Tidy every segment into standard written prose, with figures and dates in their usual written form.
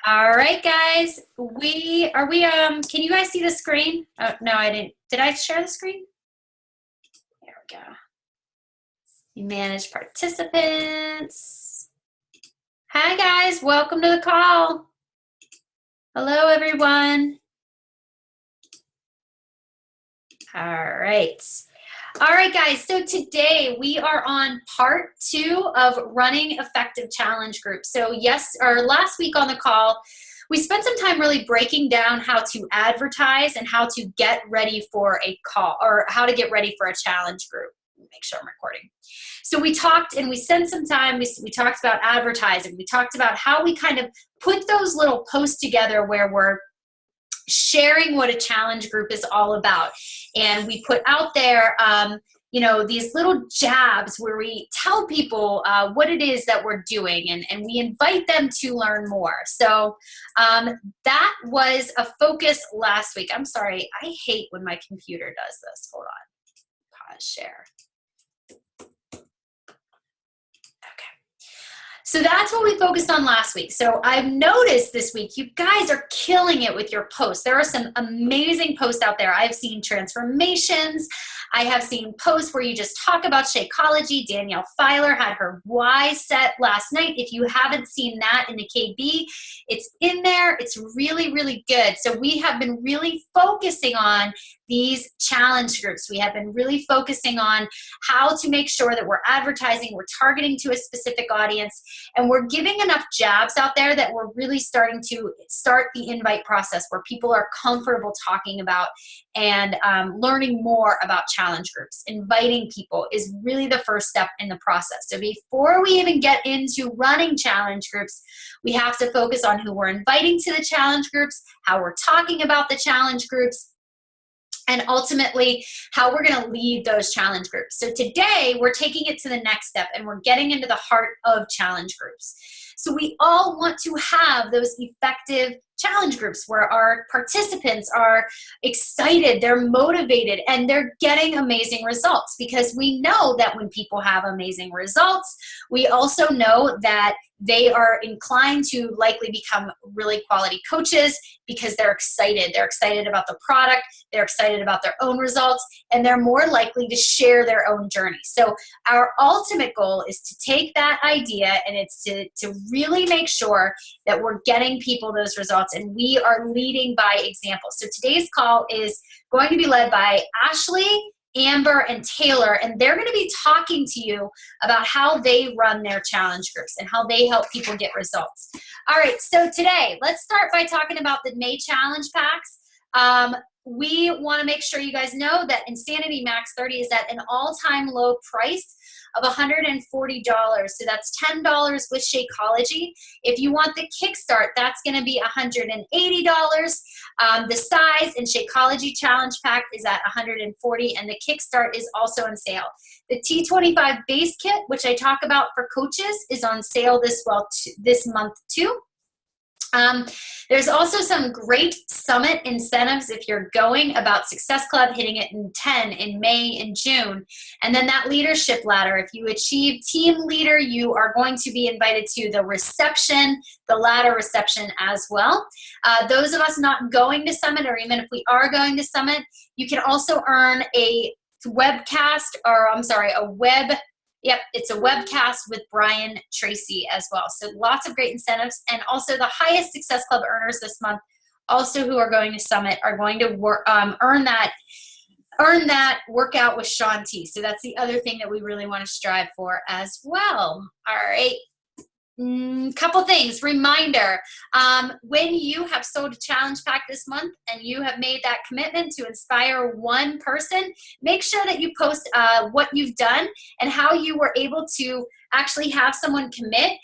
All right, guys. Can you guys see the screen? Oh, no, I didn't. Did I share the screen? There we go. You manage participants. Hi, guys. Welcome to the call. Hello, everyone. All right. All right, guys. So today we are on part 2 of running effective challenge groups. So last week on the call, we spent some time really breaking down how to advertise and how to get ready for a call or how to get ready for a challenge group. Make sure I'm recording. So we talked and we spent some time, we talked about advertising. We talked about how we kind of put those little posts together where we're sharing what a challenge group is all about. And we put out there, these little jabs where we tell people what it is that we're doing and we invite them to learn more. So that was a focus last week. I'm sorry, I hate when my computer does this. Hold on, pause share. So that's what we focused on last week. So I've noticed this week, you guys are killing it with your posts. There are some amazing posts out there. I've seen transformations. I have seen posts where you just talk about Shakeology. Danielle Filer had her why set last night. If you haven't seen that in the KB, it's in there. It's really, really good. So we have been really focusing on these challenge groups. We have been really focusing on how to make sure that we're advertising, we're targeting to a specific audience, and we're giving enough jabs out there that we're really starting to start the invite process where people are comfortable talking about and learning more about challenge groups. Inviting people is really the first step in the process. So before we even get into running challenge groups, we have to focus on who we're inviting to the challenge groups, how we're talking about the challenge groups, and ultimately how we're going to lead those challenge groups. So today we're taking it to the next step and we're getting into the heart of challenge groups. So we all want to have those effective challenge groups where our participants are excited, they're motivated, and they're getting amazing results, because we know that when people have amazing results, we also know that they are inclined to likely become really quality coaches because they're excited. They're excited about the product, they're excited about their own results, and they're more likely to share their own journey. So our ultimate goal is to take that idea and it's to really make sure that we're getting people those results, and we are leading by example. So today's call is going to be led by Ashley, Amber, and Taylor, and they're going to be talking to you about how they run their challenge groups and how they help people get results. All right, so today, let's start by talking about the May challenge packs. We want to make sure you guys know that Insanity Max 30 is at an all-time low price of $140. So that's $10 with Shakeology. If you want the Kickstart, that's going to be $180. The Size and Shakeology Challenge Pack is at $140, and the Kickstart is also on sale. The T25 Base Kit, which I talk about for coaches, is on sale this month too. There's also some great summit incentives if you're going about Success Club, hitting it in 10 in May and June. And then that leadership ladder, if you achieve team leader, you are going to be invited to the reception, the ladder reception as well. Those of us not going to summit, or even if we are going to summit, you can also earn a it's a webcast with Brian Tracy as well. So lots of great incentives. And also the highest Success Club earners this month, also who are going to Summit, are going to earn that workout with Shaun T. So that's the other thing that we really want to strive for as well. All right. Couple things. Reminder, when you have sold a challenge pack this month and you have made that commitment to inspire one person, make sure that you post what you've done and how you were able to actually have someone commit,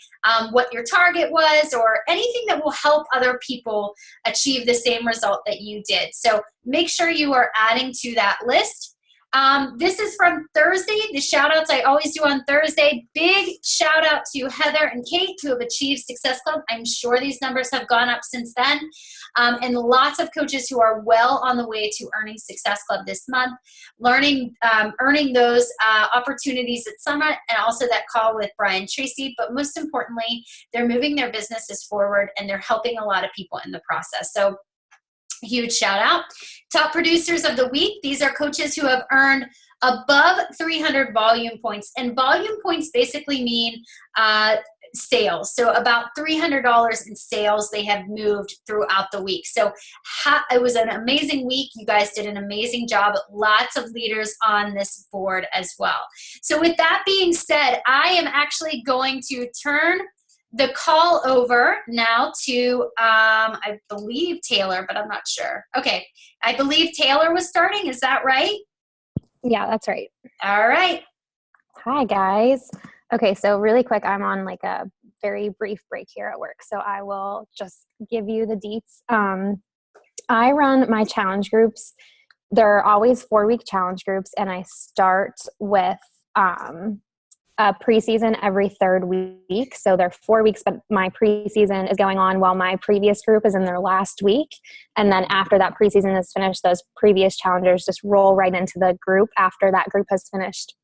what your target was, or anything that will help other people achieve the same result that you did. So make sure you are adding to that list. This is from Thursday, the shout outs I always do on Thursday. Big shout out to Heather and Kate who have achieved Success Club. I'm sure these numbers have gone up since then. And lots of coaches who are well on the way to earning Success Club this month, earning those opportunities at Summit and also that call with Brian Tracy. But most importantly, they're moving their businesses forward and they're helping a lot of people in the process. So huge shout out. Top producers of the week. These are coaches who have earned above 300 volume points. And volume points basically mean sales. So about $300 in sales they have moved throughout the week. So it was an amazing week. You guys did an amazing job. Lots of leaders on this board as well. So with that being said, I am actually going to turn the call over now to, I believe Taylor, but I'm not sure. Okay. I believe Taylor was starting. Is that right? Yeah, that's right. All right. Hi, guys. Okay, so really quick, I'm on like a very brief break here at work, so I will just give you the deets. I run my challenge groups. They're always 4-week challenge groups, and I start with a preseason every 3rd week. So they're 4 weeks, but my preseason is going on while my previous group is in their last week. And then after that preseason is finished, those previous challengers just roll right into the group after that group has finished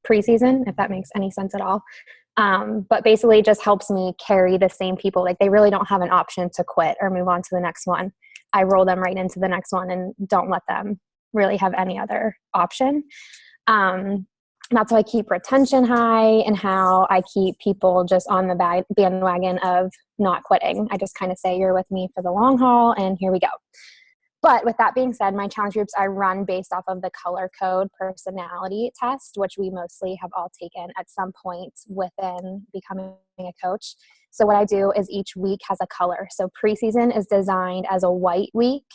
preseason, if that makes any sense at all. But basically it just helps me carry the same people. Like they really don't have an option to quit or move on to the next one. I roll them right into the next one and don't let them really have any other option. That's how I keep retention high and how I keep people just on the bandwagon of not quitting. I just kind of say, you're with me for the long haul and here we go. But with that being said, my challenge groups I run based off of the color code personality test, which we mostly have all taken at some point within becoming a coach. So what I do is each week has a color. So preseason is designed as a white week,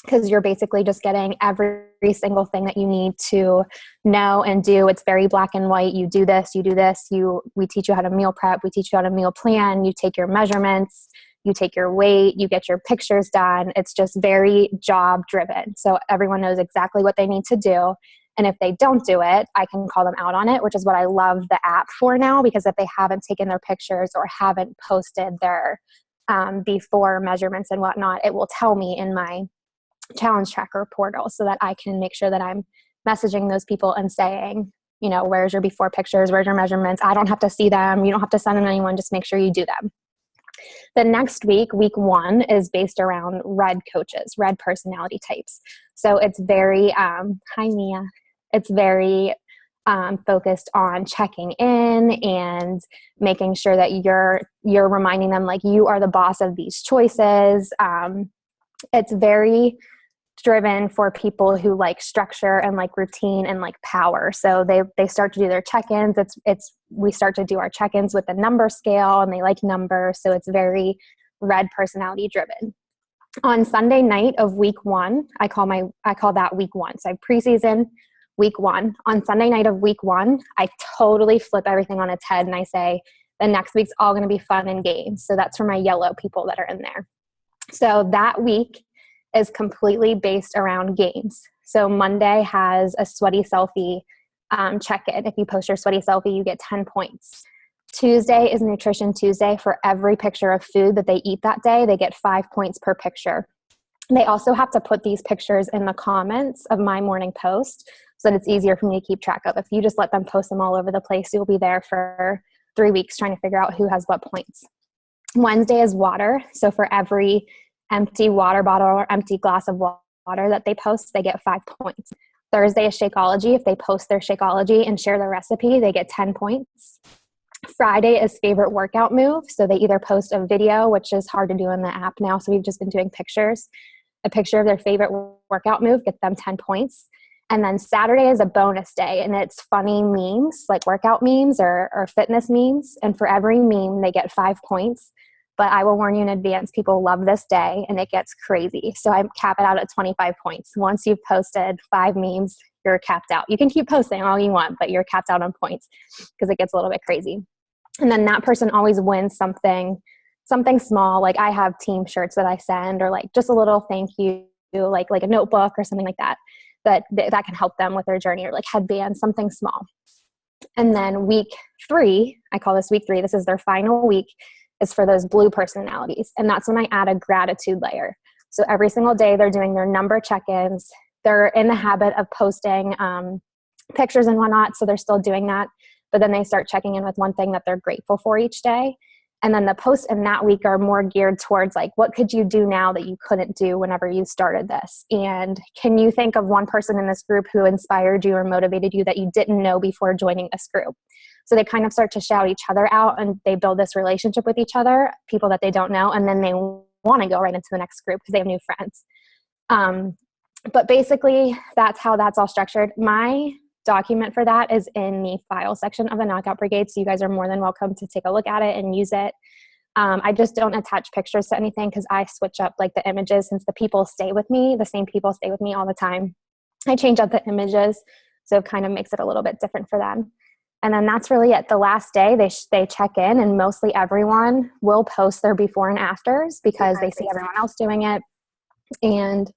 because you're basically just getting every single thing that you need to know and do. It's very black and white. You do this, you do this. We teach you how to meal prep. We teach you how to meal plan. You take your measurements, you take your weight, you get your pictures done. It's just very job driven. So everyone knows exactly what they need to do. And if they don't do it, I can call them out on it, which is what I love the app for now, because if they haven't taken their pictures or haven't posted their before measurements and whatnot, it will tell me in my challenge tracker portal so that I can make sure that I'm messaging those people and saying, you know, where's your before pictures? Where's your measurements? I don't have to see them. You don't have to send them to anyone. Just make sure you do them. The next week, week 1, is based around red coaches, red personality types. So it's very, hi Mia, it's very focused on checking in and making sure that you're reminding them like you are the boss of these choices. It's very driven for people who like structure and like routine and like power. So they start to do their check-ins. We start to do our check-ins with the number scale, and they like numbers. So it's very red personality driven. On Sunday night of week 1, I call that week 1. So I have preseason week 1. On Sunday night of week 1, I totally flip everything on its head and I say the next week's all going to be fun and games. So that's for my yellow people that are in there. So that week is completely based around games. So Monday has a sweaty selfie check-in. If you post your sweaty selfie, you get 10 points. Tuesday is Nutrition Tuesday. For every picture of food that they eat that day, they get 5 points per picture. They also have to put these pictures in the comments of my morning post so that it's easier for me to keep track of. If you just let them post them all over the place, you'll be there for 3 weeks trying to figure out who has what points. Wednesday is water. So for every empty water bottle or empty glass of water that they post, they get 5 points. Thursday is Shakeology. If they post their Shakeology and share their recipe, they get 10 points. Friday is favorite workout move. So they either post a video, which is hard to do in the app now, so we've just been doing pictures. A picture of their favorite workout move gets them 10 points. And then Saturday is a bonus day, and it's funny memes, like workout memes or fitness memes. And for every meme, they get 5 points. But I will warn you in advance, people love this day and it gets crazy. So I cap it out at 25 points. Once you've posted 5 memes, you're capped out. You can keep posting all you want, but you're capped out on points because it gets a little bit crazy. And then that person always wins something small. Like I have team shirts that I send, or like just a little thank you, like a notebook or something like that. that can help them with their journey, or like headbands, something small. And then week 3, I call this week 3, this is their final week, is for those blue personalities. And that's when I add a gratitude layer. So every single day they're doing their number check-ins. They're in the habit of posting pictures and whatnot, so they're still doing that. But then they start checking in with one thing that they're grateful for each day. And then the posts in that week are more geared towards like, what could you do now that you couldn't do whenever you started this? And can you think of one person in this group who inspired you or motivated you that you didn't know before joining this group? So they kind of start to shout each other out, and they build this relationship with each other, people that they don't know, and then they want to go right into the next group because they have new friends. But basically, that's how that's all structured. My document for that is in the file section of the Knockout Brigade, so you guys are more than welcome to take a look at it and use it. I just don't attach pictures to anything because I switch up like the images, since the people stay with me, the same people stay with me all the time. I change up the images, so it kind of makes it a little bit different for them. And then that's really it. The last day they check in, and mostly everyone will post their before and afters because they see everyone else doing it, and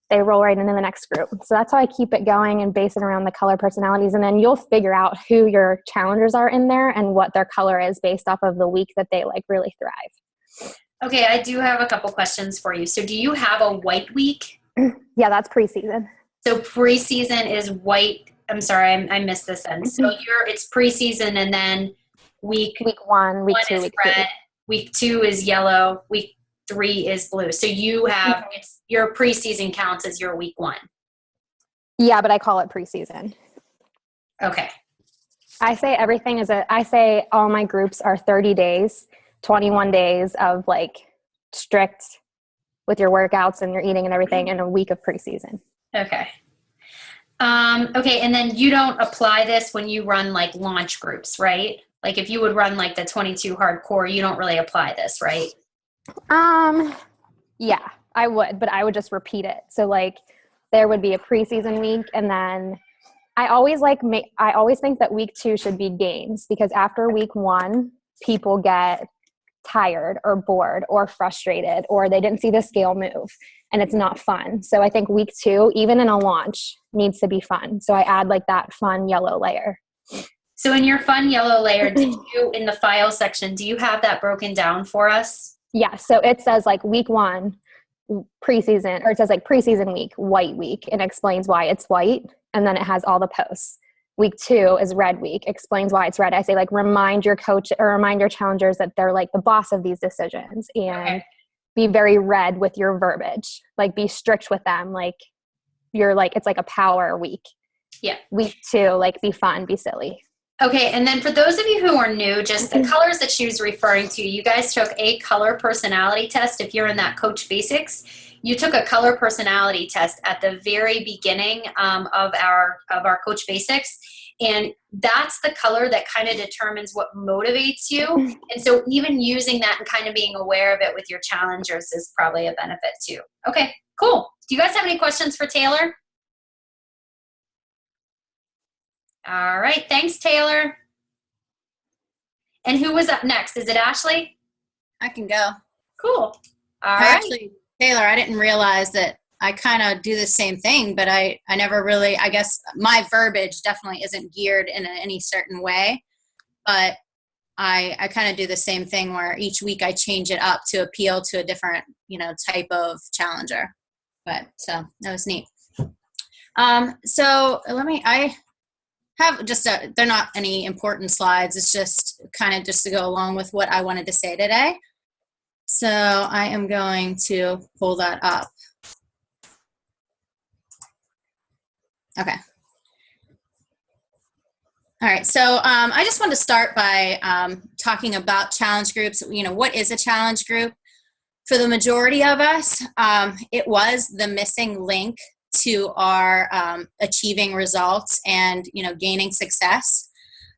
they roll right into the next group. So that's how I keep it going and base it around the color personalities. And then you'll figure out who your challengers are in there and what their color is based off of the week that they like really thrive. Okay, I do have a couple questions for you. So do you have a white week? Yeah, that's preseason. So preseason is white. I'm sorry, I missed this then. So it's preseason, and then week 1, week 2, is week red, 3. week 2 is yellow, week 3 is blue. So you have your preseason counts as your week 1. Yeah, but I call it preseason. Okay. I say all my groups are 30 days, 21 days of like strict with your workouts and your eating and everything, and a week of preseason. Okay. Okay, and then you don't apply this when you run like launch groups, right? Like if you would run like the 22 hardcore, you don't really apply this, right? Yeah, I would, but I would just repeat it. So like there would be a preseason week, and then I always think that week 2 should be games, because after week 1, people get tired or bored or frustrated, or they didn't see the scale move and it's not fun. So I think week 2, even in a launch, needs to be fun. So I add like that fun yellow layer. So in your fun yellow layer, in the file section, do you have that broken down for us? Yeah. So it says like week 1 preseason, or it says like preseason week, white week, and explains why it's white. And then it has all the posts. Week 2 is red week, explains why it's red. I say like, remind your coach or remind your challengers that they're like the boss of these decisions, and be very red with your verbiage. Like be strict with them. Like you're like, it's like a power week. Yeah. Week 2, like be fun, be silly. Okay, and then for those of you who are new, just the colors that she was referring to, you guys took a color personality test. If you're in that Coach Basics, you took a color personality test at the very beginning of our Coach Basics, and that's the color that kind of determines what motivates you. And so even using that and kind of being aware of it with your challengers is probably a benefit too. Okay, cool. Do you guys have any questions for Taylor? All right. Thanks, Taylor. And who was up next? Is it Ashley? I can go. Cool. All right. Actually, Taylor, I didn't realize that I kind of do the same thing, but I never really, I guess my verbiage definitely isn't geared in any certain way, but I kind of do the same thing where each week I change it up to appeal to a different, type of challenger. But so that was neat. So I have just they're not any important slides. It's just kind of just to go along with what I wanted to say today. So I am going to pull that up. Okay. All right. So I just want to start by talking about challenge groups. What is a challenge group? For the majority of us, it was the missing link to our achieving results and gaining success.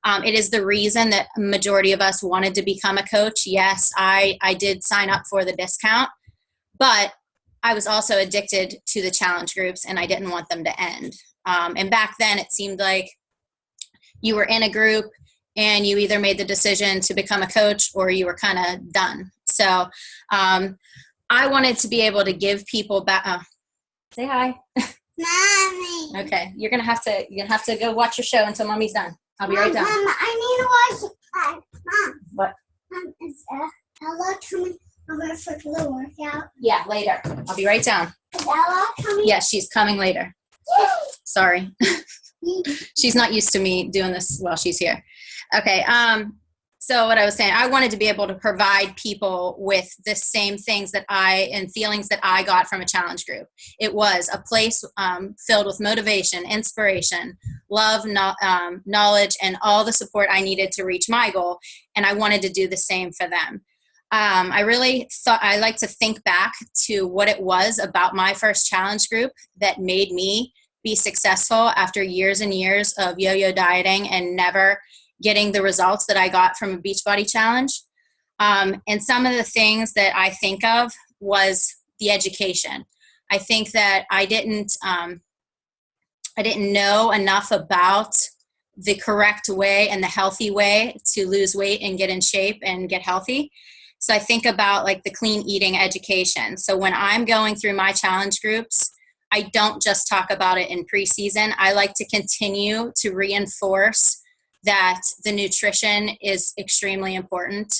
It is the reason that a majority of us wanted to become a coach. Yes, I did sign up for the discount, but I was also addicted to the challenge groups, and I didn't want them to end. And back then it seemed like you were in a group and you either made the decision to become a coach or you were kind of done. So I wanted to be able to give people back. Say hi. Mommy. Okay, you're gonna have to go watch your show until Mommy's done. I'll be right down. Mom, I need to watch. Mom. What? Is Ella coming over for the workout? Yeah, later. I'll be right down. Is Ella coming? Yeah, she's coming later. Sorry. She's not used to me doing this while she's here. Okay. So what I was saying, I wanted to be able to provide people with the same things and feelings that I got from a challenge group. It was a place filled with motivation, inspiration, love, knowledge, and all the support I needed to reach my goal. And I wanted to do the same for them. I really thought I like to think back to what it was about my first challenge group that made me be successful after years and years of yo-yo dieting and never getting the results that I got from a Beachbody challenge. And some of the things that I think of was the education. I think that I didn't know enough about the correct way and the healthy way to lose weight and get in shape and get healthy. So I think about like the clean eating education. So when I'm going through my challenge groups, I don't just talk about it in preseason. I like to continue to reinforce that the nutrition is extremely important,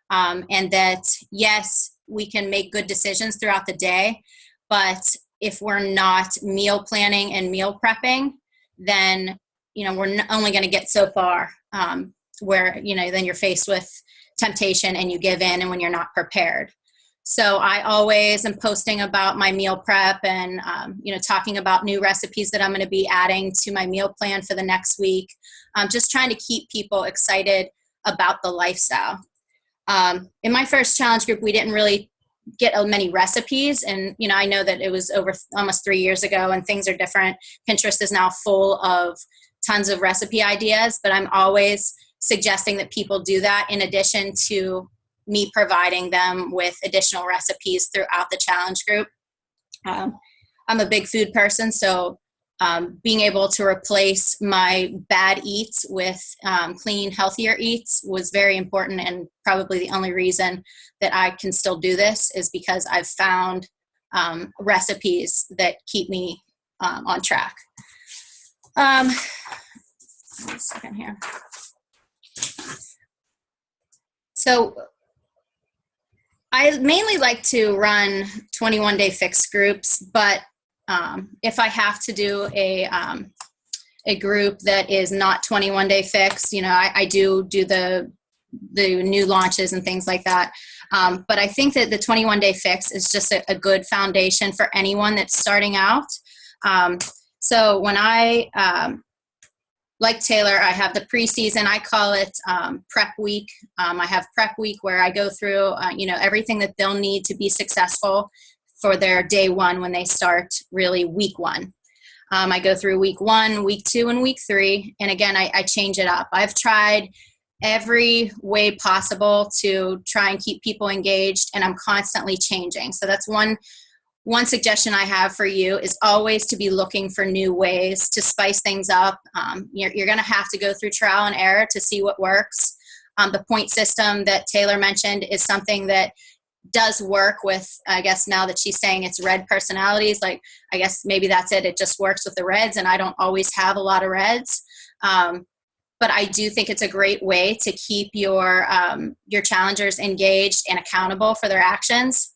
and that, yes, we can make good decisions throughout the day, but if we're not meal planning and meal prepping, then, we're only going to get so far, where, then you're faced with temptation and you give in and when you're not prepared. So I always am posting about my meal prep and, talking about new recipes that I'm going to be adding to my meal plan for the next week. Just trying to keep people excited about the lifestyle. In my first challenge group, we didn't really get many recipes. And, I know that it was over almost 3 years ago and things are different. Pinterest is now full of tons of recipe ideas, but I'm always suggesting that people do that in addition to me providing them with additional recipes throughout the challenge group. I'm a big food person, so being able to replace my bad eats with clean, healthier eats was very important, and probably the only reason that I can still do this is because I've found recipes that keep me on track. Wait a second here. So I mainly like to run 21-day fix groups, but if I have to do a group that is not 21-day fix, I do the new launches and things like that. But I think that the 21-day fix is just a good foundation for anyone that's starting out. So when like Taylor, I have the preseason. I call it prep week. I have prep week where I go through, everything that they'll need to be successful for their day one when they start really week one. I go through week 1, week 2, and week 3. And again, I change it up. I've tried every way possible to try and keep people engaged, and I'm constantly changing. So that's one suggestion I have for you is always to be looking for new ways to spice things up. You're going to have to go through trial and error to see what works. The point system that Taylor mentioned is something that does work with, I guess now that she's saying it's red personalities, like I guess maybe that's it. It just works with the reds, and I don't always have a lot of reds. But I do think it's a great way to keep your challengers engaged and accountable for their actions.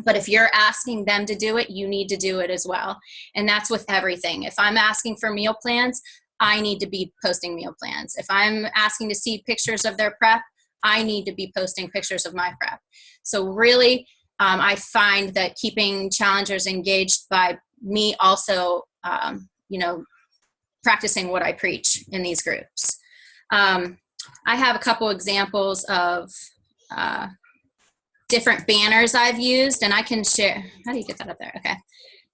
But if you're asking them to do it, you need to do it as well. And that's with everything. If I'm asking for meal plans, I need to be posting meal plans. If I'm asking to see pictures of their prep, I need to be posting pictures of my prep. So really, I find that keeping challengers engaged by me also, practicing what I preach in these groups. I have a couple examples of different banners I've used, and I can share. How do you get that up there? Okay.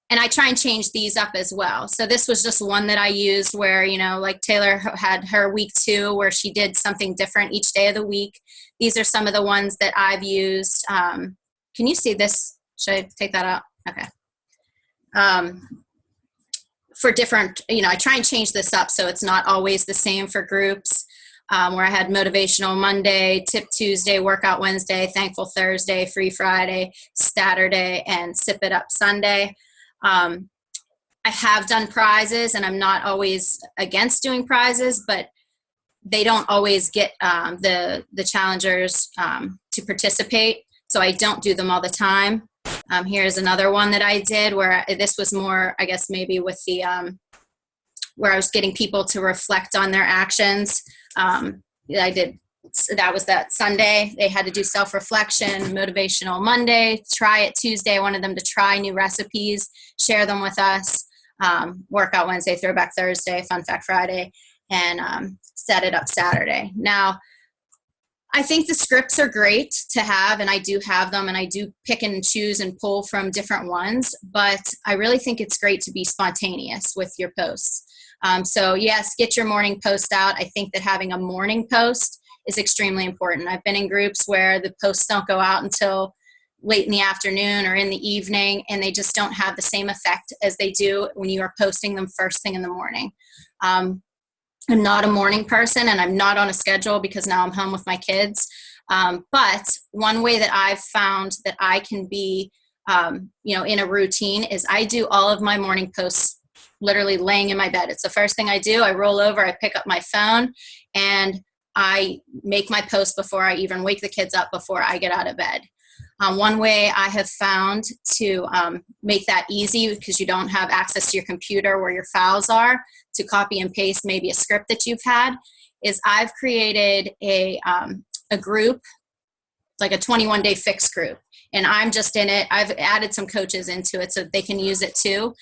And I try and change these up as well. So this was just one that I used where, like Taylor had her week 2 where she did something different each day of the week. These are some of the ones that I've used. Can you see this? Should I take that out? Okay. For different, I try and change this up so it's not always the same for groups. Where I had motivational Monday, tip Tuesday, workout Wednesday, thankful Thursday, free Friday, Saturday, and sip it up Sunday. I have done prizes, and I'm not always against doing prizes, but they don't always get the challengers to participate. So I don't do them all the time. Here's another one that I did where this was more, I guess, maybe with the where I was getting people to reflect on their actions. That was that Sunday. They had to do self-reflection, motivational Monday, try it Tuesday. I wanted them to try new recipes, share them with us. Workout Wednesday, throwback Thursday, fun fact Friday, and set it up Saturday. Now, I think the scripts are great to have, and I do have them, and I do pick and choose and pull from different ones, but I really think it's great to be spontaneous with your posts. So yes, get your morning post out. I think that having a morning post is extremely important. I've been in groups where the posts don't go out until late in the afternoon or in the evening, and they just don't have the same effect as they do when you are posting them first thing in the morning. I'm not a morning person, and I'm not on a schedule because now I'm home with my kids. But one way that I've found that I can be, in a routine is I do all of my morning posts literally laying in my bed. It's the first thing I do. I roll over, I pick up my phone, and I make my post before I even wake the kids up, before I get out of bed. One way I have found to make that easy, because you don't have access to your computer where your files are, to copy and paste maybe a script that you've had, is I've created a group, like a 21-day fix group. And I'm just in it. I've added some coaches into it so they can use it too.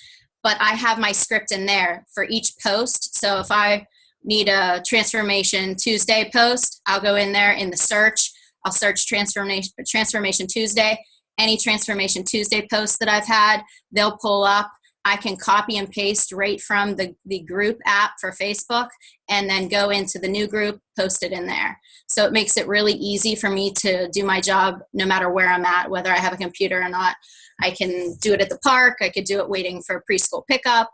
But I have my script in there for each post. So if I need a Transformation Tuesday post, I'll go in there in the search. I'll search Transformation Tuesday. Any Transformation Tuesday posts that I've had, they'll pull up. I can copy and paste right from the group app for Facebook, and then go into the new group, post it in there. So it makes it really easy for me to do my job no matter where I'm at, whether I have a computer or not. I can do it at the park. I could do it waiting for preschool pickup.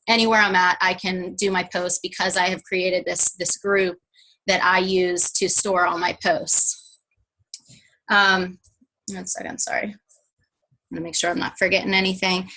Anywhere I'm at, I can do my post because I have created this group that I use to store all my posts. 1 second, sorry. I'm gonna make sure I'm not forgetting anything.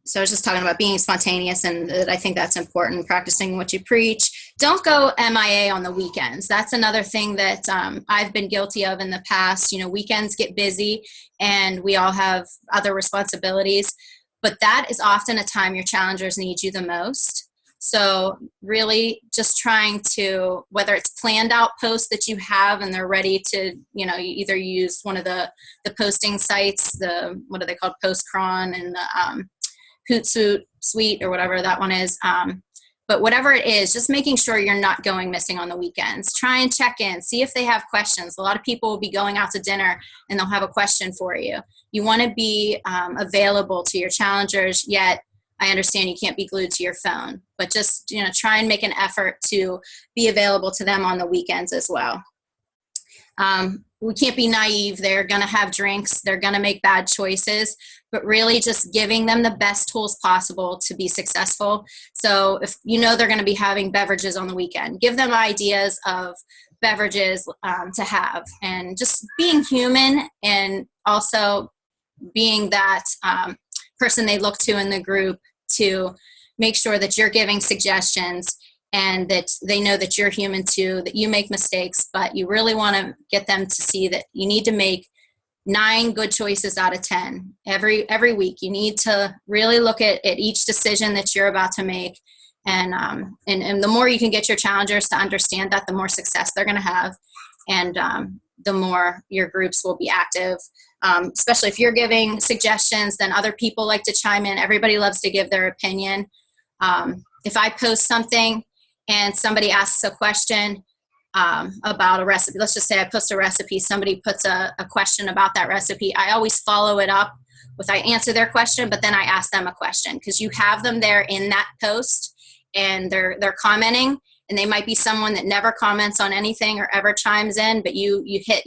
So I was just talking about being spontaneous, and I think that's important, practicing what you preach. Don't go MIA on the weekends. That's another thing that I've been guilty of in the past. Weekends get busy and we all have other responsibilities, but that is often a time your challengers need you the most. So really just trying to, whether it's planned out posts that you have and they're ready to, you either use one of the posting sites, what are they called, Postcron and the Hootsuite or whatever that one is. But whatever it is, just making sure you're not going missing on the weekends. Try and check in, see if they have questions. A lot of people will be going out to dinner and they'll have a question for you. You want to be available to your challengers, yet I understand you can't be glued to your phone, but just, try and make an effort to be available to them on the weekends as well. We can't be naive. They're going to have drinks. They're going to make bad choices, but really just giving them the best tools possible to be successful. So if they're going to be having beverages on the weekend, give them ideas of beverages to have, and just being human, and also being that person they look to in the group to make sure that you're giving suggestions and that they know that you're human too, that you make mistakes, but you really want to get them to see that you need to make 9 good choices out of 10 every week. You need to really look at each decision that you're about to make. And the more you can get your challengers to understand that, the more success they're going to have. And the more your groups will be active. Especially if you're giving suggestions, then other people like to chime in. Everybody loves to give their opinion. If I post something and somebody asks a question about a recipe, let's just say I post a recipe, somebody puts a question about that recipe, I always follow it up with, I answer their question, but then I ask them a question, because you have them there in that post and they're commenting. And they might be someone that never comments on anything or ever chimes in, but you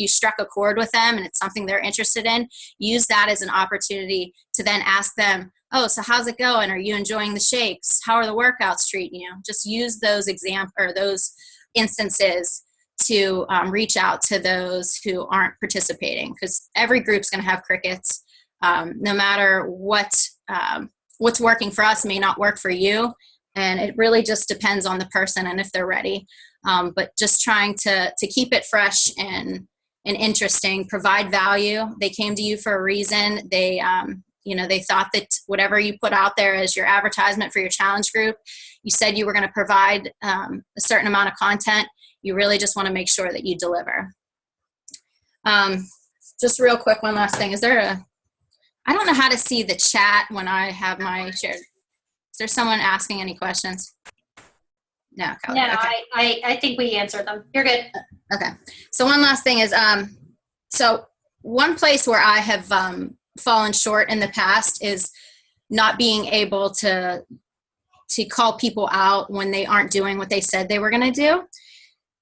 struck a chord with them and it's something they're interested in. Use that as an opportunity to then ask them, oh, so how's it going? Are you enjoying the shakes? How are the workouts treating you? Just use those those instances to reach out to those who aren't participating, because every group's going to have crickets. No matter what's working for us may not work for you. And it really just depends on the person and if they're ready. But just trying to keep it fresh and interesting, provide value. They came to you for a reason. They thought that whatever you put out there as your advertisement for your challenge group, you said you were going to provide a certain amount of content. You really just want to make sure that you deliver. Just real quick, one last thing. I don't know how to see the chat when I have my shared. Is there someone asking any questions? No. No, okay. I think we answered them. You're good. Okay. So one last thing is, so one place where I have fallen short in the past is not being able to call people out when they aren't doing what they said they were going to do.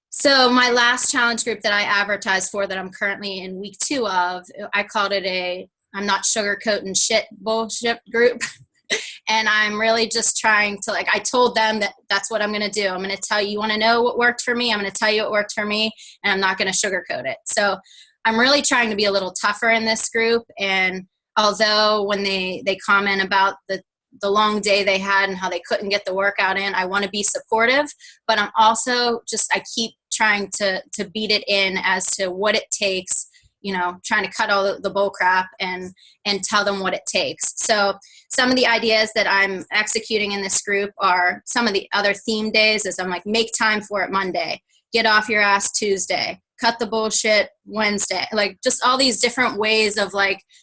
So my last challenge group that I advertised for that I'm currently in week 2 of, I called it I'm not sugarcoating shit bullshit group. And I'm really just trying to, I told them that that's what I'm going to do. I'm going to tell you want to know what worked for me? I'm going to tell you what worked for me, and I'm not going to sugarcoat it. So I'm really trying to be a little tougher in this group. And although when they comment about the long day they had and how they couldn't get the workout in, I want to be supportive, but I'm also I keep trying to beat it in as to what it takes, trying to cut all the bull crap and tell them what it takes. So some of the ideas that I'm executing in this group are some of the other theme days is I'm like, make time for it Monday, get off your ass Tuesday, cut the bullshit Wednesday, just all these different ways of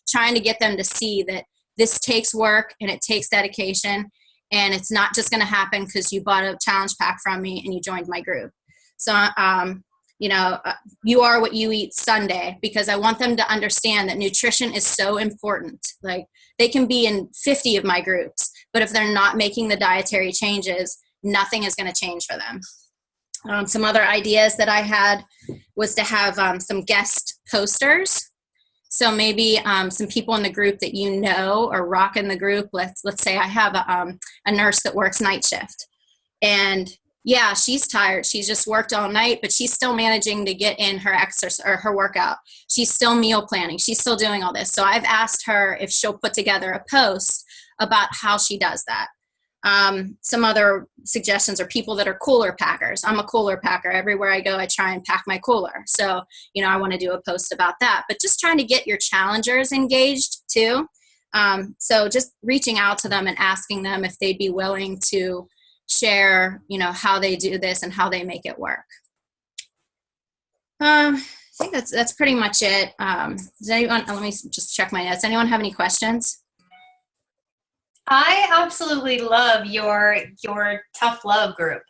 trying to get them to see that this takes work and it takes dedication, and it's not just going to happen because you bought a challenge pack from me and you joined my group. So, you are what you eat Sunday, because I want them to understand that nutrition is so important. They can be in 50 of my groups, but if they're not making the dietary changes, nothing is going to change for them. Some other ideas that I had was to have some guest posters. So maybe some people in the group that are rocking the group. Let's say I have a nurse that works night shift, and yeah, she's tired. She's just worked all night, but she's still managing to get in her exercise or her workout. She's still meal planning. She's still doing all this. So I've asked her if she'll put together a post about how she does that. Some other suggestions are people that are cooler packers. I'm a cooler packer. Everywhere I go, I try and pack my cooler. So, I want to do a post about that, but just trying to get your challengers engaged too. So just reaching out to them and asking them if they'd be willing to share, how they do this and how they make it work. I think that's pretty much it. Does anyone, let me just check my notes. Anyone have any questions? I absolutely love your tough love group.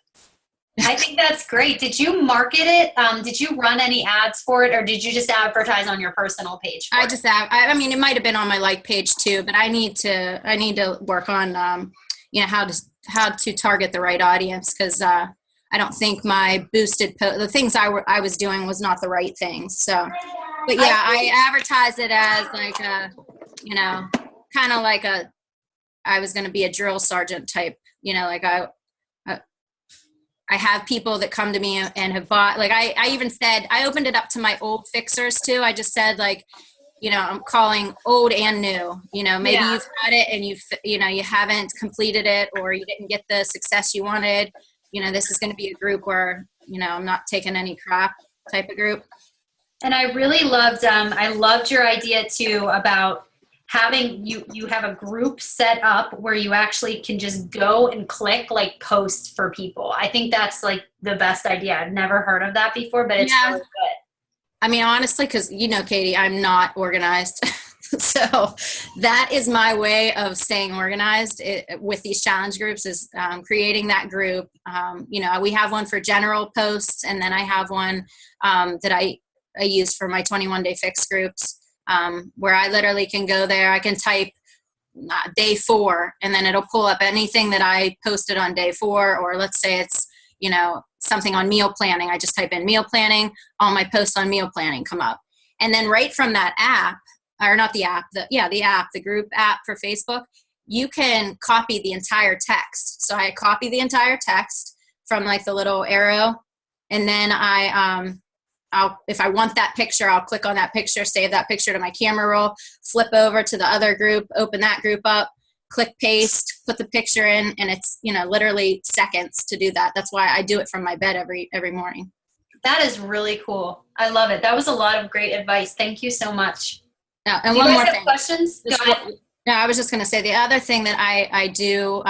I think that's great. Did you market it? Did you run any ads for it, or did you just advertise on your personal page? I mean, it might have been on my page too, but I need to work on, how to target the right audience, because I don't think my boosted the things I was doing was not the right things. So, but yeah, I advertised it as I was going to be a drill sergeant type, I have people that come to me and have bought, I even said, I opened it up to my old fixers too. I just said I'm calling old and new, maybe you've had it and you haven't completed it, or you didn't get the success you wanted. This is going to be a group where, I'm not taking any crap type of group. And I really loved, your idea too about having you have a group set up where you actually can just go and click post for people. I think that's the best idea. I've never heard of that before, but it's really good. I mean, honestly, because, Katie, I'm not organized. So that is my way of staying organized with these challenge groups is creating that group. We have one for general posts, and then I have one that I use for my 21-day fix groups, where I literally can go there. I can type day 4, and then it'll pull up anything that I posted on day 4, or let's say it's, something on meal planning. I just type in meal planning, all my posts on meal planning come up. And then right from that app, or not the app, the group app for Facebook, you can copy the entire text. So I copy the entire text from the little arrow, and then I if I want that picture, I'll click on that picture, save that picture to my camera roll, flip over to the other group, open that group up, click paste, put the picture in, and it's, literally seconds to do that. That's why I do it from my bed every morning. That is really cool. I love it. That was a lot of great advice. Thank you so much. Now, and Do one you more guys have thing. questions? Go ahead. No, I was just going to say the other thing that I do,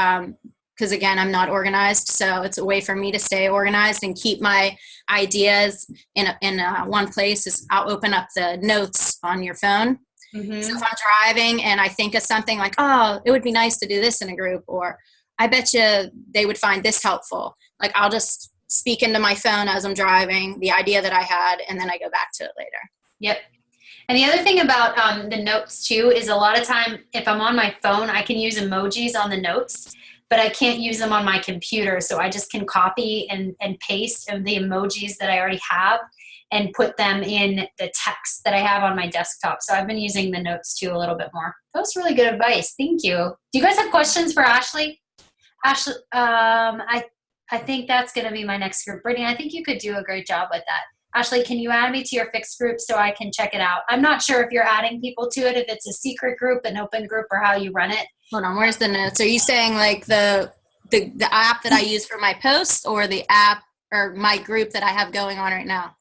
because again, I'm not organized, so it's a way for me to stay organized and keep my ideas in one place. Is I'll open up the notes on your phone. Mm-hmm. So if I'm driving and I think of something like, oh, it would be nice to do this in a group, or I bet you they would find this helpful. Like I'll just speak into my phone as I'm driving the idea that I had, and then I go back to it later. Yep. And the other thing about the notes too is a lot of time if I'm on my phone, I can use emojis on the notes, but I can't use them on my computer. So I just can copy and paste the emojis that I already have and put them in the text that I have on my desktop. So I've been using the notes too a little bit more. That was really good advice. Thank you. Do you guys have questions for Ashley? Ashley, I think that's going to be my next group. Brittany, I think you could do a great job with that. Ashley, can you add me to your fixed group so I can check it out? I'm not sure if you're adding people to it, if it's a secret group, an open group, or how you run it. Hold on, where's the notes? Are you saying like the app that I use for my posts, or the app or my group that I have going on right now?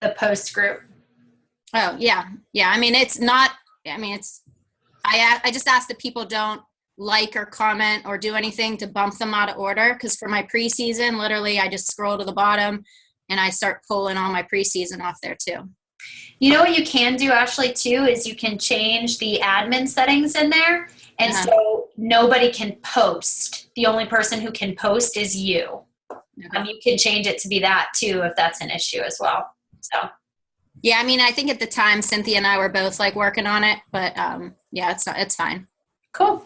The post group. Oh, yeah. I mean, I just ask that people don't like or comment or do anything to bump them out of order, because for my preseason, literally I just scroll to the bottom and I start pulling all my preseason off there too. You know what you can do, Ashley, too, is you can change the admin settings in there, and so nobody can post. The only person who can post is you. Okay. You can change it to be that too if that's an issue as well. So yeah, I mean, I think at the time Cynthia and I were both like working on it, but yeah, it's fine. Cool.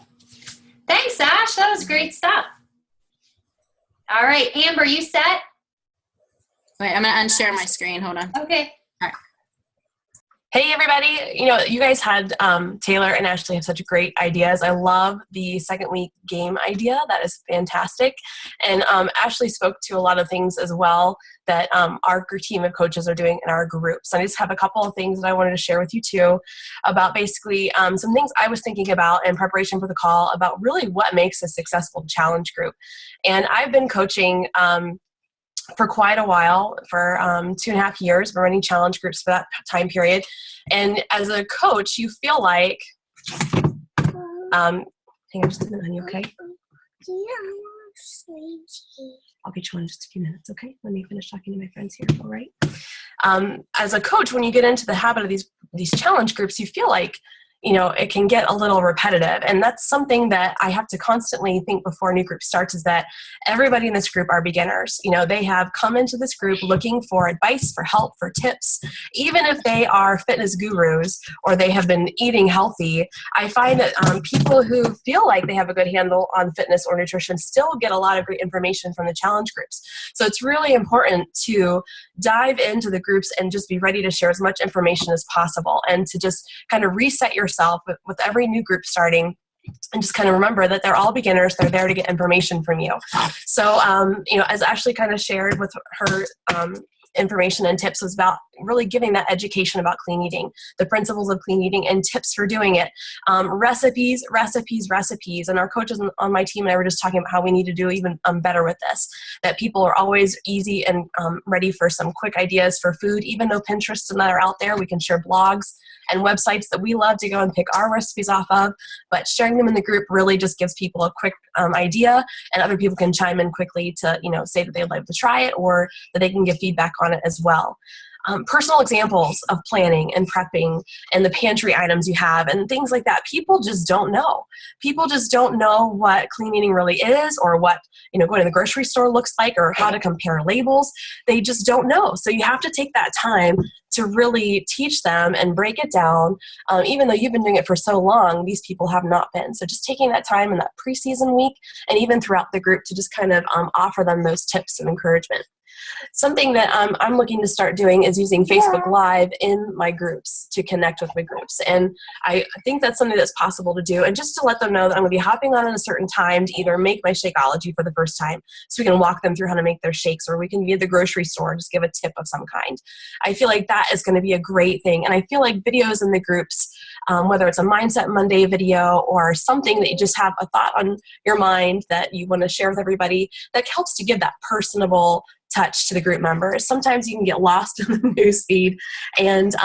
Thanks, Ash. That was great stuff. All right, Amber, you set? Wait, I'm going to unshare my screen. Hold on. Okay. All right. Hey, everybody. You guys had Taylor and Ashley have such great ideas. I love the second week game idea. That is fantastic. And Ashley spoke to a lot of things as well that our team of coaches are doing in our groups. I just have a couple of things that I wanted to share with you too about basically some things I was thinking about in preparation for the call about really what makes a successful challenge group. And I've been coaching for quite a while, for 2.5 years. We're running challenge groups for that time period. And as a coach, you feel like, hang on just a minute, honey, okay? I'll get you on in just a few minutes, okay? Let me finish talking to my friends here, all right? As a coach, when you get into the habit of these challenge groups, you feel like, it can get a little repetitive. And that's something that I have to constantly think before a new group starts, is that everybody in this group are beginners. They have come into this group looking for advice, for help, for tips. Even if they are fitness gurus or they have been eating healthy, I find that people who feel like they have a good handle on fitness or nutrition still get a lot of great information from the challenge groups. So it's really important to dive into the groups and just be ready to share as much information as possible, and to just kind of reset yourself with every new group starting, and just kind of remember that they're all beginners. They're there to get information from you. So, as Ashley kind of shared with her information and tips, was about really giving that education about clean eating, the principles of clean eating, and tips for doing it. Recipes. And our coaches on my team and I were just talking about how we need to do even better with this, that people are always easy and ready for some quick ideas for food. Even though Pinterest and that are out there, we can share blogs and websites that we love to go and pick our recipes off of, but sharing them in the group really just gives people a quick idea, and other people can chime in quickly to, say that they'd like to try it, or that they can give feedback on it as well. Personal examples of planning and prepping and the pantry items you have and things like that. People just don't know. People just don't know what clean eating really is, or what, going to the grocery store looks like, or how to compare labels. They just don't know. So you have to take that time to really teach them and break it down. Even though you've been doing it for so long, these people have not been. So just taking that time in that preseason week, and even throughout the group, to just kind of offer them those tips of encouragement. Something that I'm looking to start doing is using Facebook Live in my groups to connect with my groups. And I think that's something that's possible to do. And just to let them know that I'm going to be hopping on at a certain time to either make my Shakeology for the first time, so we can walk them through how to make their shakes, or we can be at the grocery store and just give a tip of some kind. I feel like that is going to be a great thing. And I feel like videos in the groups, whether it's a Mindset Monday video or something that you just have a thought on your mind that you want to share with everybody, that helps to give that personable touch to the group members. Sometimes you can get lost in the news feed, and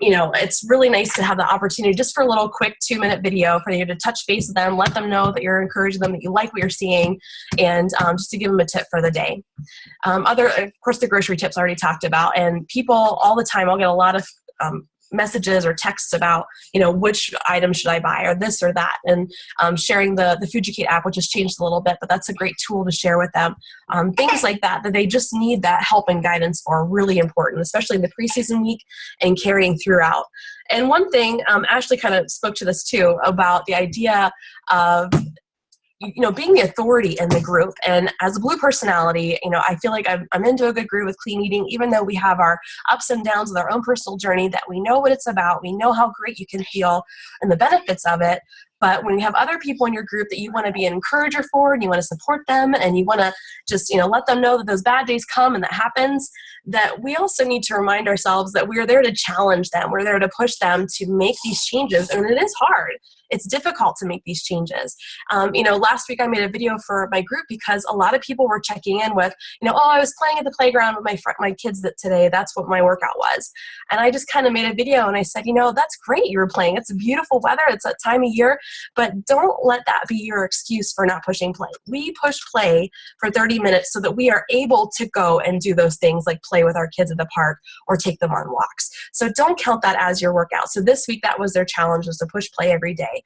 it's really nice to have the opportunity just for a little quick 2-minute video for you to touch base with them, let them know that you're encouraging them, that you like what you're seeing, and just to give them a tip for the day. Of course, the grocery tips I already talked about, and people all the time, I'll get a lot of messages or texts about, which item should I buy, or this or that, and sharing the Fujikate app, which has changed a little bit, but that's a great tool to share with them. Things like that they just need that help and guidance for, are really important, especially in the preseason week and carrying throughout. And one thing, Ashley kind of spoke to this too, about the idea of being the authority in the group. And as a Blue personality, I feel like I'm into a good groove with clean eating, even though we have our ups and downs with our own personal journey, that we know what it's about. We know how great you can feel and the benefits of it. But when you have other people in your group that you want to be an encourager for, and you want to support them, and you want to just, let them know that those bad days come and that happens, that we also need to remind ourselves that we are there to challenge them. We're there to push them to make these changes. And it is hard. It's difficult to make these changes. Last week I made a video for my group because a lot of people were checking in with, I was playing at the playground with my kids today. That's what my workout was. And I just kind of made a video and I said, that's great. You were playing. It's beautiful weather. It's that time of year. But don't let that be your excuse for not pushing play. We push play for 30 minutes so that we are able to go and do those things like play with our kids at the park or take them on walks. So don't count that as your workout. So this week, that was their challenge, was to push play every day.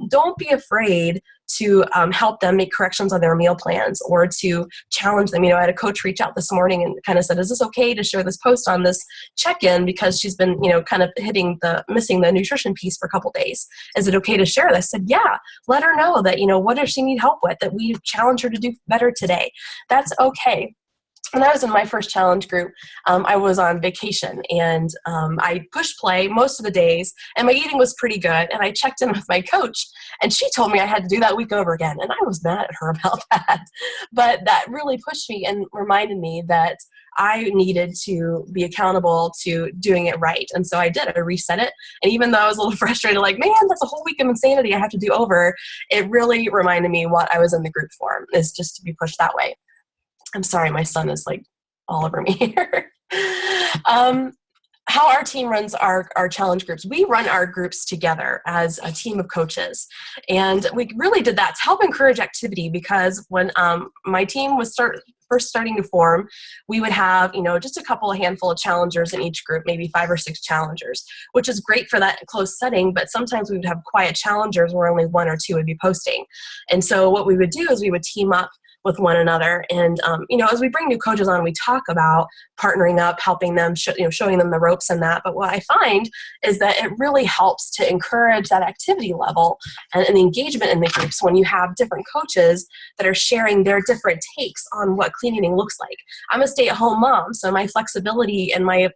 Don't be afraid to help them make corrections on their meal plans, or to challenge them. I had a coach reach out this morning and kind of said, is this okay to share this post on this check-in, because she's been, kind of missing the nutrition piece for a couple days. Is it okay to share this? I said, yeah, let her know that, what does she need help with, that we challenge her to do better today. That's okay. When I was in my first challenge group, I was on vacation, and I pushed play most of the days, and my eating was pretty good, and I checked in with my coach, and she told me I had to do that week over again, and I was mad at her about that. But that really pushed me and reminded me that I needed to be accountable to doing it right. And so I did. I reset it. And even though I was a little frustrated, like, man, that's a whole week of insanity I have to do over, it really reminded me what I was in the group for, is just to be pushed that way. I'm sorry, my son is like all over me here. How our team runs our challenge groups. We run our groups together as a team of coaches. And we really did that to help encourage activity, because when my team was first starting to form, we would have, just a handful of challengers in each group, maybe 5 or 6 challengers, which is great for that close setting. But sometimes we would have quiet challengers where only 1 or 2 would be posting. And so what we would do is we would team up with one another. And, as we bring new coaches on, we talk about partnering up, helping them, showing them the ropes and that. But what I find is that it really helps to encourage that activity level and the engagement in the groups when you have different coaches that are sharing their different takes on what clean eating looks like. I'm a stay-at-home mom, so my flexibility and my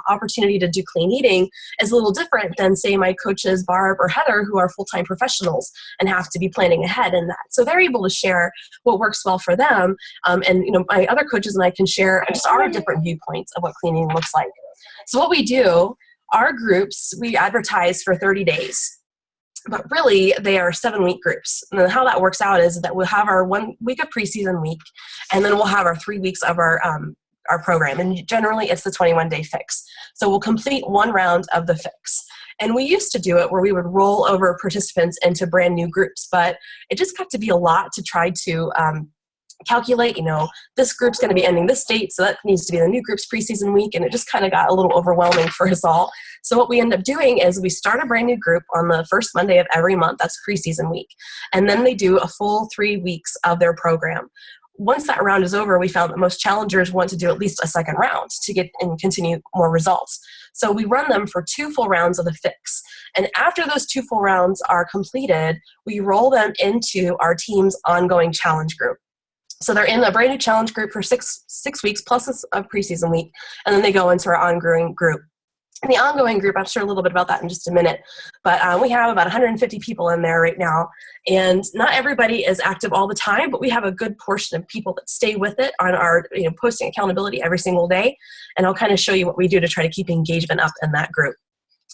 opportunity to do clean eating is a little different than, say, my coaches Barb or Heather, who are full-time professionals and have to be planning ahead in that. So they're able to share what works well for them, and my other coaches and I can share just our different viewpoints of what cleaning looks like. So what we do, our groups, we advertise for 30 days, but really they are 7-week groups. And then how that works out is that we'll have our 1 week of preseason week, and then we'll have our 3 weeks of our program. And generally it's the 21-day fix. So we'll complete 1 round of the fix. And we used to do it where we would roll over participants into brand new groups, but it just got to be a lot to try to calculate, this group's going to be ending this date, so that needs to be the new group's preseason week, and it just kind of got a little overwhelming for us all. So what we end up doing is we start a brand new group on the first Monday of every month. That's preseason week. And then they do a full 3 weeks of their program. Once that round is over, we found that most challengers want to do at least a second round to get and continue more results. So we run them for 2 full rounds of the fix. And after those 2 full rounds are completed, we roll them into our team's ongoing challenge group. So they're in a brand new challenge group for six weeks plus a preseason week, and then they go into our ongoing group. And the ongoing group, I'll share a little bit about that in just a minute, but we have about 150 people in there right now, and not everybody is active all the time, but we have a good portion of people that stay with it on our posting accountability every single day, and I'll kind of show you what we do to try to keep engagement up in that group.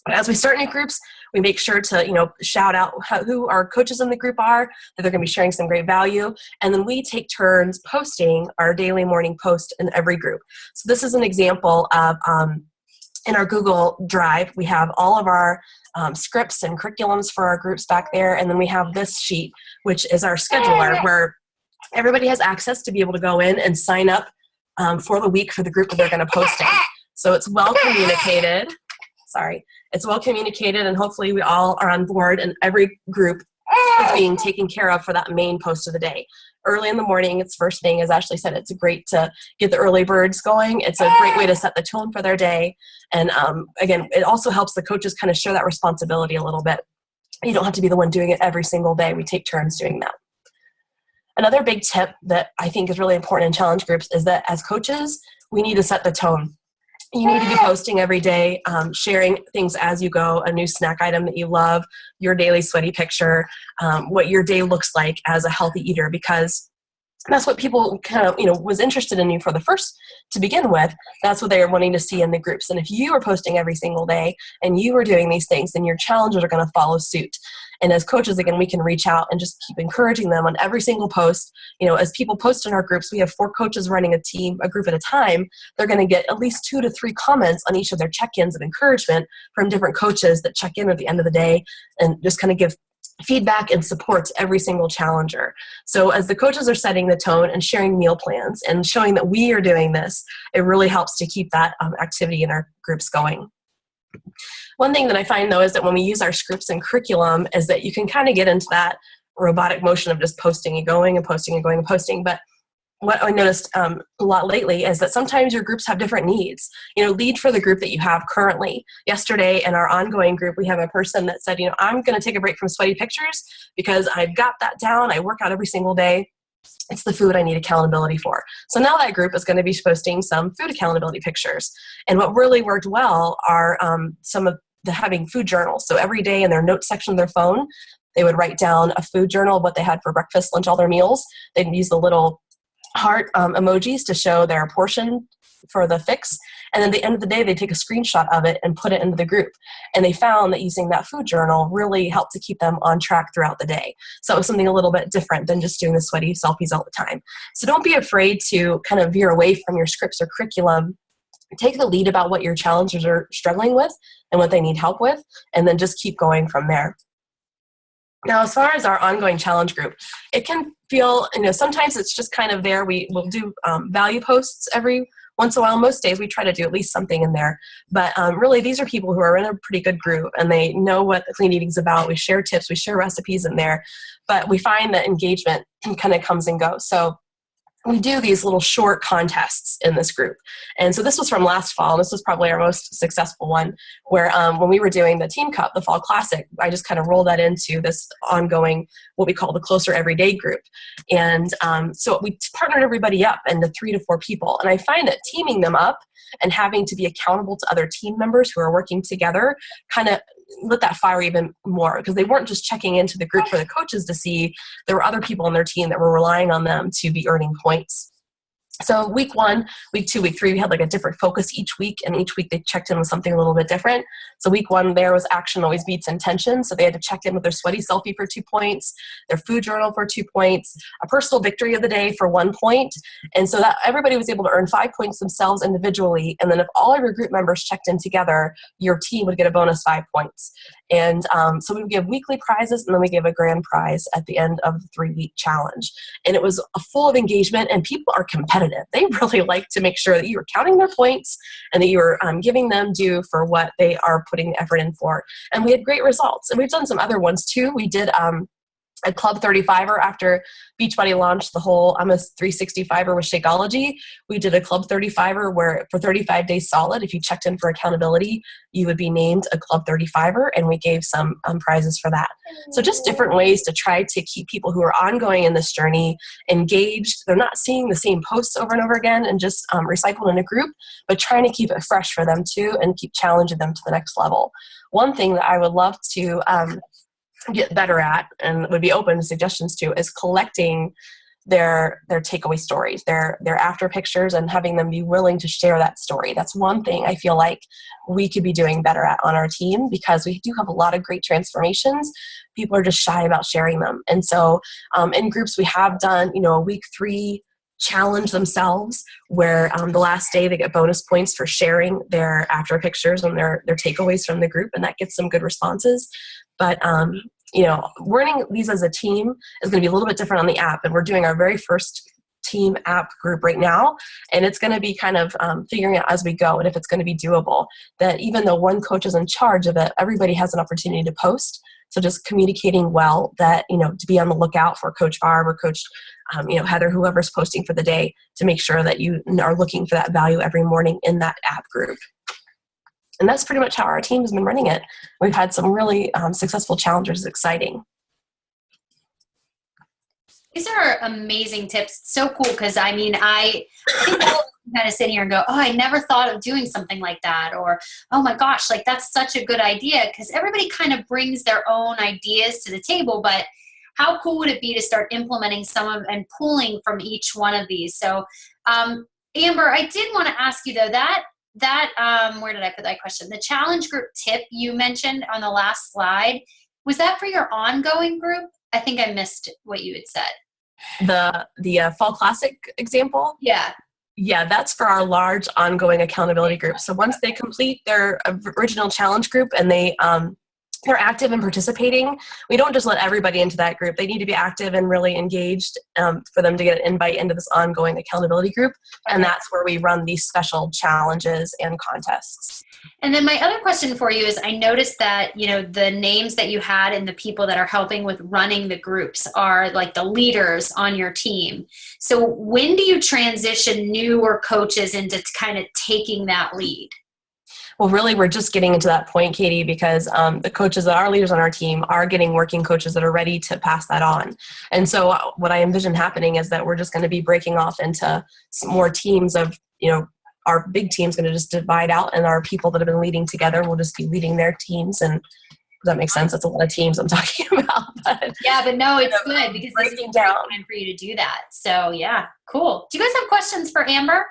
As we start new groups, we make sure to shout out who our coaches in the group are, that they're going to be sharing some great value, and then we take turns posting our daily morning post in every group. So this is an example of in our Google Drive, we have all of our scripts and curriculums for our groups back there, and then we have this sheet, which is our scheduler, where everybody has access to be able to go in and sign up for the week for the group that they're going to post in. So it's well communicated. It's well communicated, and hopefully we all are on board, and every group is being taken care of for that main post of the day. Early in the morning, it's first thing, as Ashley said, it's great to get the early birds going. It's a great way to set the tone for their day. And again, it also helps the coaches kind of share that responsibility a little bit. You don't have to be the one doing it every single day. We take turns doing that. Another big tip that I think is really important in challenge groups is that as coaches, we need to set the tone. You need to be posting every day, sharing things as you go, a new snack item that you love, your daily sweaty picture, what your day looks like as a healthy eater, because that's what people kind of, was interested in you for the first to begin with. That's what they are wanting to see in the groups. And if you are posting every single day and you are doing these things, then your challengers are going to follow suit. And as coaches, again, we can reach out and just keep encouraging them on every single post. As people post in our groups, we have 4 coaches running a group at a time. They're going to get at least 2 to 3 comments on each of their check-ins of encouragement from different coaches that check in at the end of the day and just kind of give feedback and support to every single challenger. So as the coaches are setting the tone and sharing meal plans and showing that we are doing this, it really helps to keep that activity in our groups going. One thing that I find, though, is that when we use our scripts and curriculum is that you can kind of get into that robotic motion of just posting and going and posting and going and posting. But what I noticed a lot lately is that sometimes your groups have different needs. Lead for the group that you have currently. Yesterday in our ongoing group, we have a person that said, I'm going to take a break from sweaty pictures because I've got that down. I work out every single day. It's the food I need accountability for. So now that group is going to be posting some food accountability pictures. And what really worked well are some of the having food journals. So every day in their notes section of their phone, they would write down a food journal of what they had for breakfast, lunch, all their meals. They'd use the little heart emojis to show their portion for the fix. And then at the end of the day, they take a screenshot of it and put it into the group. And they found that using that food journal really helped to keep them on track throughout the day. So it was something a little bit different than just doing the sweaty selfies all the time. So don't be afraid to kind of veer away from your scripts or curriculum. Take the lead about what your challengers are struggling with and what they need help with, and then just keep going from there. Now, as far as our ongoing challenge group, it can feel, sometimes it's just kind of there. We will do value posts every once in a while. Most days we try to do at least something in there. But really, these are people who are in a pretty good group, and they know what the clean eating is about. We share tips, we share recipes in there. But we find that engagement kind of comes and goes. So we do these little short contests in this group. And so this was from last fall. This was probably our most successful one, where when we were doing the Team Cup, the Fall Classic, I just kind of rolled that into this ongoing, what we call the Closer Everyday group. And so we partnered everybody up into 3 to 4 people. And I find that teaming them up and having to be accountable to other team members who are working together kind of lit that fire even more, because they weren't just checking into the group for the coaches to see. There were other people on their team that were relying on them to be earning points. So week 1, week 2, week 3, we had like a different focus each week, and each week they checked in with something a little bit different. So week 1 there was action always beats intention. So they had to check in with their sweaty selfie for 2 points, their food journal for 2 points, a personal victory of the day for 1 point. And so that everybody was able to earn 5 points themselves individually. And then if all of your group members checked in together, your team would get a bonus 5 points. And so we would give weekly prizes, and then we give a grand prize at the end of the 3-week challenge. And it was full of engagement, and people are competitive. They really like to make sure that you are counting their points and that you are giving them due for what they are putting effort in for. And we had great results. And we've done some other ones too. We did a Club 35er after Beachbody launched the whole I'm a 365er with Shakeology. We did a Club 35er where for 35 days solid, if you checked in for accountability, you would be named a Club 35er, and we gave some prizes for that. So just different ways to try to keep people who are ongoing in this journey engaged. They're not seeing the same posts over and over again and just recycled in a group, but trying to keep it fresh for them too and keep challenging them to the next level. One thing that I would love to get better at and would be open to suggestions to is collecting their takeaway stories, their after pictures, and having them be willing to share that story. That's one thing I feel like we could be doing better at on our team, because we do have a lot of great transformations. People are just shy about sharing them. And so in groups we have done, a week 3 challenge themselves where the last day they get bonus points for sharing their after pictures and their takeaways from the group, and that gets some good responses. But running these as a team is going to be a little bit different on the app, and we're doing our very first team app group right now, and it's going to be kind of figuring out as we go, and if it's going to be doable, that even though one coach is in charge of it, everybody has an opportunity to post. So just communicating well that, to be on the lookout for Coach Barb or Coach Heather, whoever's posting for the day, to make sure that you are looking for that value every morning in that app group. And that's pretty much how our team has been running it. We've had some really successful challenges. It's exciting. These are amazing tips. So cool, because I think all of us can kind of sit here and go, oh, I never thought of doing something like that, or oh my gosh, like that's such a good idea, because everybody kind of brings their own ideas to the table. But how cool would it be to start implementing some of and pulling from each one of these? So, Amber, I did want to ask you though, that where did I put that question? The challenge group tip you mentioned on the last slide, was that for your ongoing group? I think I missed what you had said. The Fall Classic example? Yeah. Yeah, that's for our large ongoing accountability group. So once they complete their original challenge group and they're active and participating, we don't just let everybody into that group. They need to be active and really engaged for them to get an invite into this ongoing accountability group. And that's where we run these special challenges and contests. And then my other question for you is, I noticed that, the names that you had and the people that are helping with running the groups are like the leaders on your team. So when do you transition newer coaches into kind of taking that lead? Well, really, we're just getting into that point, Katie, because the coaches that are leaders on our team are getting working coaches that are ready to pass that on. And so what I envision happening is that we're just going to be breaking off into some more teams of, our big team's going to just divide out, and our people that have been leading together will just be leading their teams. And does that make sense? That's a lot of teams I'm talking about. But, yeah, but no, it's good, because this is a great down. time for you to do that. So yeah, cool. Do you guys have questions for Amber?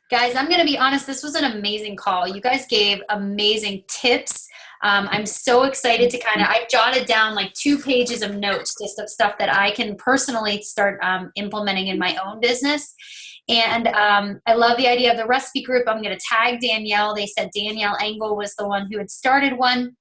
Guys, I'm going to be honest, this was an amazing call. You guys gave amazing tips. I'm so excited to I jotted down like 2 pages of notes just of stuff that I can personally start implementing in my own business. And I love the idea of the recipe group. I'm going to tag Danielle. They said Danielle Engel was the one who had started one,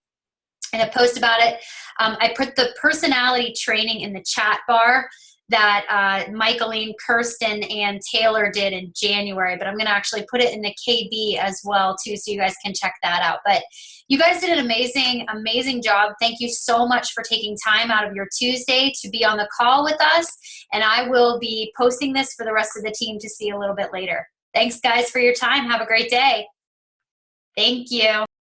and a post about it. I put the personality training in the chat bar that Michaeline, Kirsten, and Taylor did in January, but I'm going to actually put it in the KB as well too, so you guys can check that out. But you guys did an amazing, amazing job. Thank you so much for taking time out of your Tuesday to be on the call with us, and I will be posting this for the rest of the team to see a little bit later. Thanks, guys, for your time. Have a great day. Thank you.